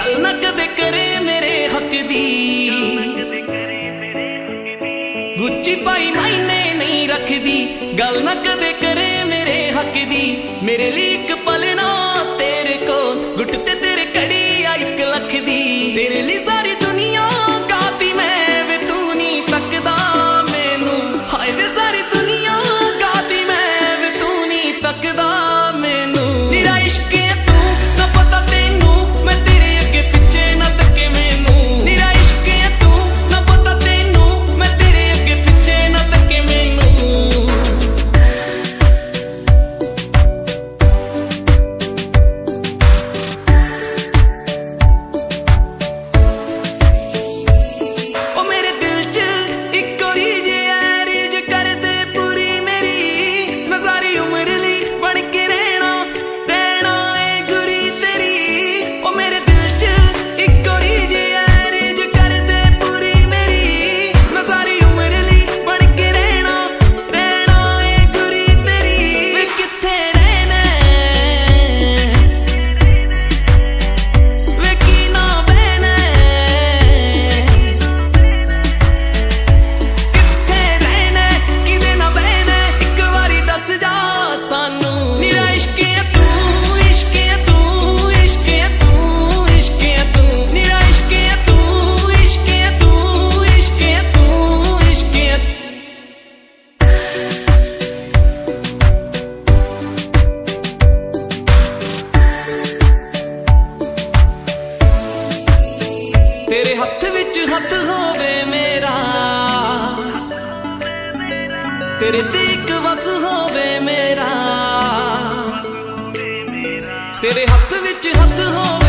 गल ना कदे करे मेरे हक दी। गुच्ची पाई मायने नहीं रखदी, गल ना कदे करे मेरे हक दी। मेरे लिए एक पल ना तेरे को गुट ते तेरे कड़ी आ 1 लख दी। तेरे लिए सारी दुनिया गाती मैं वे तू नहीं तकदा मैनू। हाय वे सारी दुनिया गाती मैं वे तू नहीं तकदा मैनू। मेरा इश्क है तू ना पता तेनू, मैं तेरे अगे पिछे ना तके मैनू। मेरा इश्क है तू ना पता तेनू, मैं तेरे अगे पिछे ना तके मैनू। ओ मेरे दिल च एक और रीज है, रीज कर दे पूरी मेरी। मैं सारी उम्र ली बन के रहना ए गुरी तेरी। ओ मेरे दिल च एक और रीज है, रीज कर दे पूरी मेरी। मैं सारी उम्र ली बन के रहना ए गुरी तेरी। वे किथे रहना वे की ना बहना, किथे रहना किदे ना बहना, एक वारी दस जा सानू। मेरा इश्क है तू, इश्क है तू, इश्क है तू, इश्क है तू। मेरा इश्क है तू, इश्क है तू, इश्क है तू, इश्क है तू। तेरे हथ विच हथ होवे मेरा, तेरे ते एक वस होवे मेरा। तेरे हथ विच हथ होवे